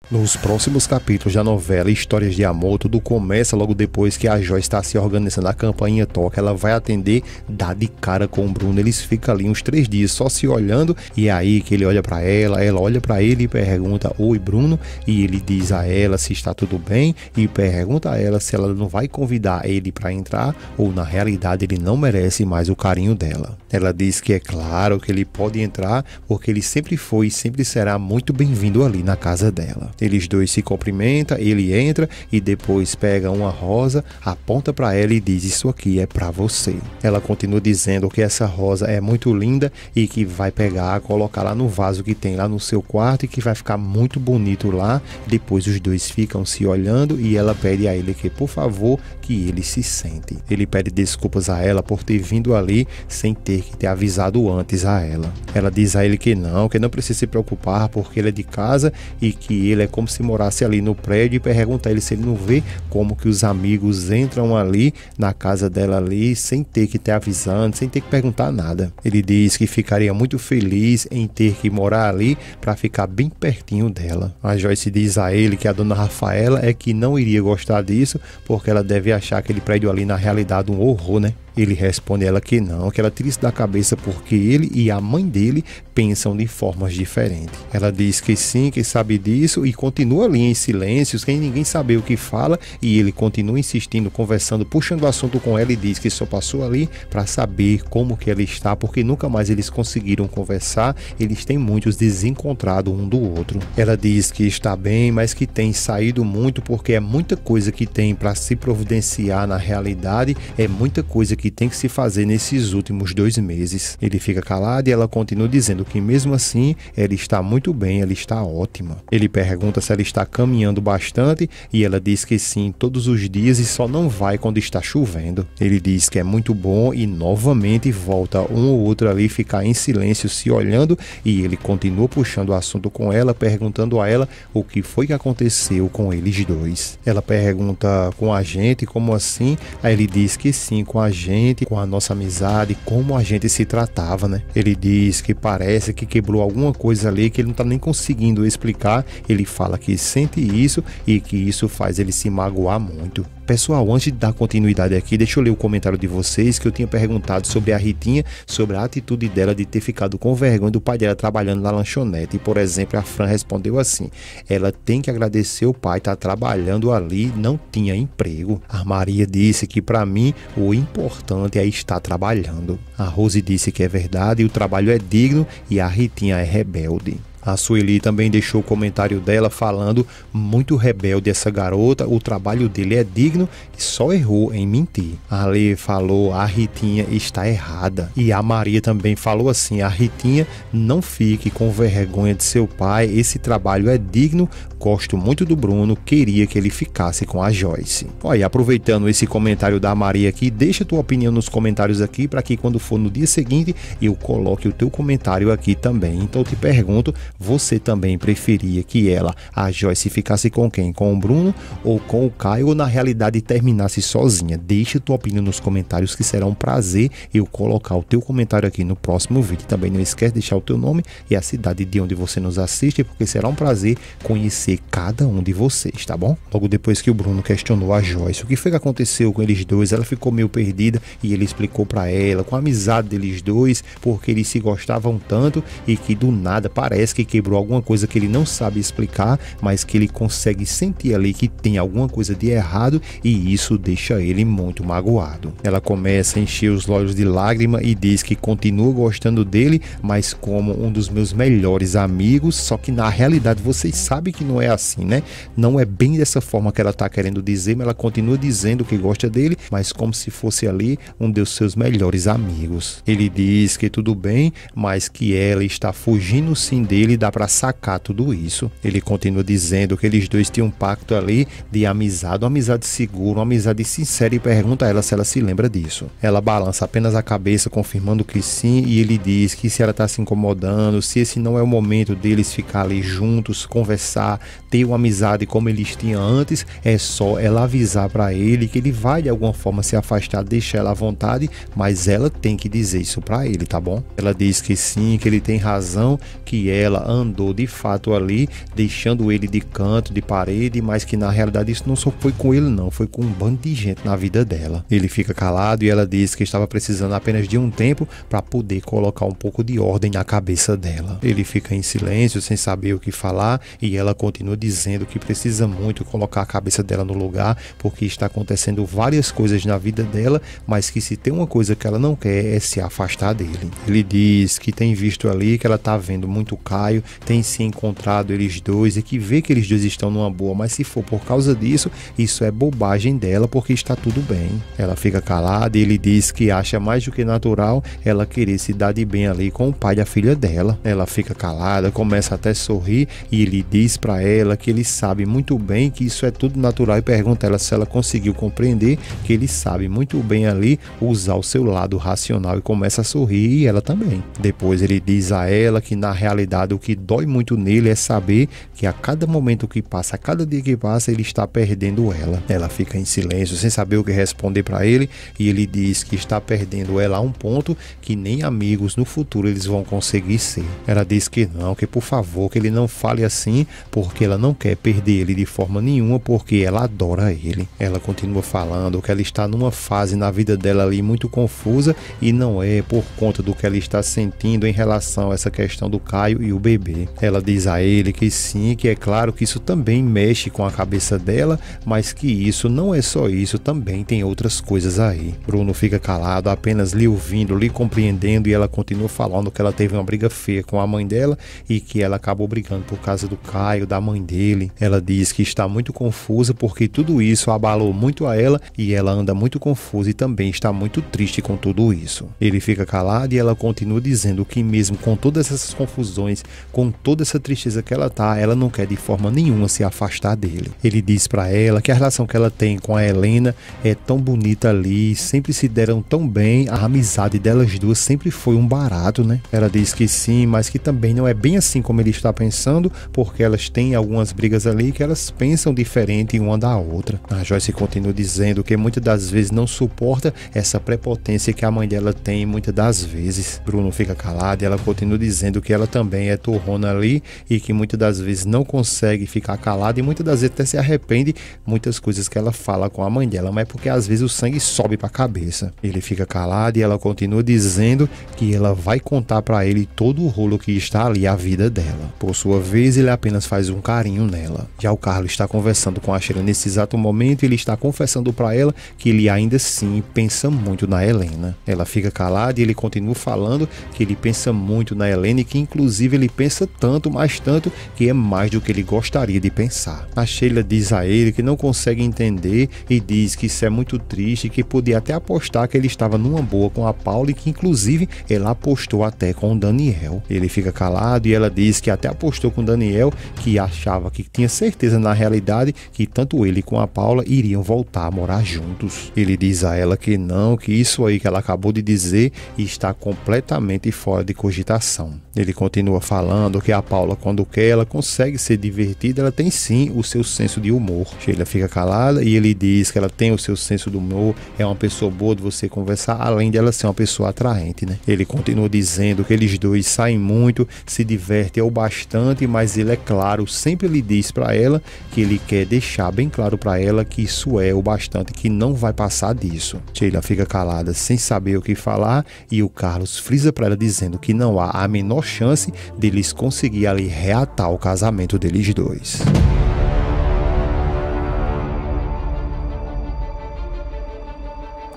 Nos próximos capítulos da novela Histórias de Amor, tudo começa logo depois que a Joyce está se organizando, a campainha toca, ela vai atender, dá de cara com o Bruno, eles ficam ali uns 3 dias só se olhando, e é aí que ele olha para ela olha para ele e pergunta: oi Bruno, e ele diz a ela se está tudo bem, e pergunta a ela se ela não vai convidar ele para entrar, ou na realidade ele não merece mais o carinho dela. Ela diz que é claro que ele pode entrar, porque ele sempre foi e sempre será muito bem-vindo ali na casa dela. Eles dois se cumprimentam, ele entra e depois pega uma rosa, aponta para ela e diz: isso aqui é para você. Ela continua dizendo que essa rosa é muito linda e que vai pegar, colocar lá no vaso que tem lá no seu quarto e que vai ficar muito bonito lá. Depois os dois ficam se olhando e ela pede a ele que, por favor, que ele se sente. Ele pede desculpas a ela por ter vindo ali sem ter que ter avisado antes a ela. Ela diz a ele que não precisa se preocupar porque ele é de casa e que ele é como se morasse ali no prédio, e pergunta a ele se ele não vê como que os amigos entram ali na casa dela ali sem ter que ter avisando, sem ter que perguntar nada. Ele diz que ficaria muito feliz em ter que morar ali para ficar bem pertinho dela. A Joyce diz a ele que a dona Rafaela é que não iria gostar disso porque ela deve achar aquele prédio ali na realidade um horror, né? Ele responde a ela que não, que ela tira isso da cabeça porque ele e a mãe dele pensam de formas diferentes. Ela diz que sim, que sabe disso e continua ali em silêncio, sem ninguém saber o que fala, e ele continua insistindo, conversando, puxando o assunto com ela e diz que só passou ali para saber como que ela está, porque nunca mais eles conseguiram conversar, eles têm muitos desencontrados um do outro. Ela diz que está bem, mas que tem saído muito porque é muita coisa que tem para se providenciar na realidade, é muita coisa que tem que se fazer nesses últimos 2 meses. Ele fica calado e ela continua dizendo que mesmo assim ela está muito bem, ela está ótima. Ele pergunta se ela está caminhando bastante e ela diz que sim, todos os dias, e só não vai quando está chovendo. Ele diz que é muito bom e novamente volta um ou outro ali ficar em silêncio se olhando, e ele continua puxando o assunto com ela, perguntando a ela o que foi que aconteceu com eles dois. Ela pergunta: com a gente, como assim? Aí ele diz que sim, com a gente, com a nossa amizade, como a gente se tratava, né? Ele diz que parece que quebrou alguma coisa ali que ele não tá nem conseguindo explicar. Ele fala que sente isso e que isso faz ele se magoar muito. Pessoal, antes de dar continuidade aqui, deixa eu ler o comentário de vocês, que eu tinha perguntado sobre a Ritinha, sobre a atitude dela de ter ficado com vergonha do pai dela trabalhando na lanchonete. E, por exemplo, a Fran respondeu assim: ela tem que agradecer o pai, tá trabalhando ali, não tinha emprego. A Maria disse que para mim o importante é estar trabalhando. A Rose disse que é verdade e o trabalho é digno, e a Ritinha é rebelde. A Sueli também deixou o comentário dela falando: muito rebelde essa garota, o trabalho dele é digno e só errou em mentir. A Lê falou: a Ritinha está errada. E a Maria também falou assim: a Ritinha não fique com vergonha de seu pai, esse trabalho é digno, gosto muito do Bruno, queria que ele ficasse com a Joyce. Olha, aproveitando esse comentário da Maria aqui, deixa tua opinião nos comentários aqui para que quando for no dia seguinte eu coloque o teu comentário aqui também. Então eu te pergunto: você também preferia que ela, a Joyce, ficasse com quem? Com o Bruno ou com o Caio, ou na realidade terminasse sozinha? Deixa tua opinião nos comentários, que será um prazer eu colocar o teu comentário aqui no próximo vídeo. Também não esquece de deixar o teu nome e a cidade de onde você nos assiste, porque será um prazer conhecer cada um de vocês, tá bom? Logo depois que o Bruno questionou a Joyce o que foi que aconteceu com eles dois, ela ficou meio perdida e ele explicou para ela, com a amizade deles dois, porque eles se gostavam tanto e que do nada parece que quebrou alguma coisa que ele não sabe explicar, mas que ele consegue sentir ali que tem alguma coisa de errado, e isso deixa ele muito magoado. Ela começa a encher os olhos de lágrima e diz que continua gostando dele, mas como um dos meus melhores amigos, só que na realidade vocês sabem que não é assim, né? Não é bem dessa forma que ela tá querendo dizer, mas ela continua dizendo que gosta dele, mas como se fosse ali um dos seus melhores amigos. Ele diz que tudo bem, mas que ela está fugindo sim dele, dá para sacar tudo isso. Ele continua dizendo que eles dois tinham um pacto ali de amizade, uma amizade segura, uma amizade sincera, e pergunta a ela se ela se lembra disso. Ela balança apenas a cabeça, confirmando que sim, e ele diz que se ela tá se incomodando, se esse não é o momento deles ficar ali juntos, conversar, ter uma amizade como eles tinham antes, é só ela avisar para ele que ele vai de alguma forma se afastar, deixar ela à vontade, mas ela tem que dizer isso para ele, tá bom? Ela diz que sim, que ele tem razão, que ela andou de fato ali, deixando ele de canto, de parede, mas que na realidade isso não só foi com ele não, foi com um bando de gente na vida dela. Ele fica calado e ela diz que estava precisando apenas de um tempo para poder colocar um pouco de ordem na cabeça dela. Ele fica em silêncio, sem saber o que falar, e ela continua dizendo que precisa muito colocar a cabeça dela no lugar, porque está acontecendo várias coisas na vida dela, mas que se tem uma coisa que ela não quer é se afastar dele. Ele diz que tem visto ali, que ela tá vendo muito o Caio, tem se encontrado eles dois e que vê que eles dois estão numa boa, mas se for por causa disso, isso é bobagem dela, porque está tudo bem. Ela fica calada e ele diz que acha mais do que natural ela querer se dar de bem ali com o pai da filha dela. Ela fica calada, começa até a sorrir e ele diz para ela que ele sabe muito bem que isso é tudo natural e pergunta ela se ela conseguiu compreender que ele sabe muito bem ali usar o seu lado racional e começa a sorrir, e ela também. Depois ele diz a ela que na realidade o que dói muito nele é saber que a cada momento que passa, a cada dia que passa, ele está perdendo ela. Ela fica em silêncio, sem saber o que responder para ele, e ele diz que está perdendo ela a um ponto que nem amigos no futuro eles vão conseguir ser. Ela diz que não, que por favor, que ele não fale assim, porque ela não quer perder ele de forma nenhuma, porque ela adora ele. Ela continua falando que ela está numa fase na vida dela ali muito confusa, e não é por conta do que ela está sentindo em relação a essa questão do Caio e o bebê. Ela diz a ele que sim, que é claro que isso também mexe com a cabeça dela, mas que isso não é só isso, também tem outras coisas aí. Bruno fica calado, apenas lhe ouvindo, lhe compreendendo, e ela continua falando que ela teve uma briga feia com a mãe dela e que ela acabou brigando por causa do Caio, da mãe dele. Ela diz que está muito confusa porque tudo isso abalou muito a ela e ela anda muito confusa e também está muito triste com tudo isso. Ele fica calado e ela continua dizendo que mesmo com todas essas confusões, com toda essa tristeza que ela tá, ela não quer de forma nenhuma se afastar dele. Ele diz para ela que a relação que ela tem com a Helena é tão bonita ali, sempre se deram tão bem, a amizade delas duas sempre foi um barato, né? Ela diz que sim, mas que também não é bem assim como ele está pensando, porque elas têm algumas brigas ali que elas pensam diferente uma da outra. A Joyce continua dizendo que muitas das vezes não suporta essa prepotência que a mãe dela tem muitas das vezes. Bruno fica calado e ela continua dizendo que ela também é torrona ali e que muitas das vezes não consegue ficar calada e muitas das vezes até se arrepende muitas coisas que ela fala com a mãe dela, mas é porque às vezes o sangue sobe para a cabeça. Ele fica calado e ela continua dizendo que ela vai contar para ele todo o rolo que está ali, a vida dela. Por sua vez, ele apenas faz um carinho nela. Já o Carlos está conversando com a Sheila nesse exato momento e ele está confessando para ela que ele ainda sim pensa muito na Helena. Ela fica calada e ele continua falando que ele pensa muito na Helena e que inclusive ele pensa tanto, mais tanto, que é mais do que ele gostaria de pensar. A Sheila diz a ele que não consegue entender e diz que isso é muito triste, que podia até apostar que ele estava numa boa com a Paula e que inclusive ela apostou até com o Daniel. Ele fica calado e ela diz que até apostou com o Daniel, que achava, que tinha certeza na realidade que tanto ele com a Paula iriam voltar a morar juntos. Ele diz a ela que não, que isso aí que ela acabou de dizer está completamente fora de cogitação. Ele continua falando que a Paula, quando quer, ela consegue ser divertida, ela tem sim o seu senso de humor. Sheila fica calada e ele diz que ela tem o seu senso do humor, é uma pessoa boa de você conversar, além de ela ser uma pessoa atraente, né? Ele continua dizendo que eles dois saem muito, se divertem o bastante, mas ele, é claro, sempre lhe diz para ela que ele quer deixar bem claro para ela que isso é o bastante, que não vai passar disso. Sheila fica calada sem saber o que falar e o Carlos frisa para ela dizendo que não há a menor chance deles conseguir ali reatar o casamento deles dois.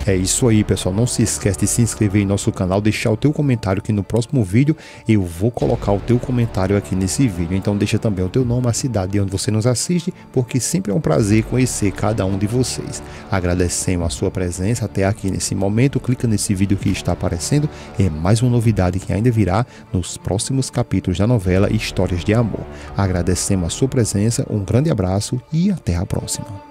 É isso aí, pessoal, não se esquece de se inscrever em nosso canal, deixar o teu comentário, que no próximo vídeo eu vou colocar o teu comentário aqui nesse vídeo. Então deixa também o teu nome, a cidade de onde você nos assiste, porque sempre é um prazer conhecer cada um de vocês. Agradecemos a sua presença até aqui nesse momento. Clica nesse vídeo que está aparecendo, é mais uma novidade que ainda virá nos próximos capítulos da novela Histórias de Amor. Agradecemos a sua presença, um grande abraço e até a próxima.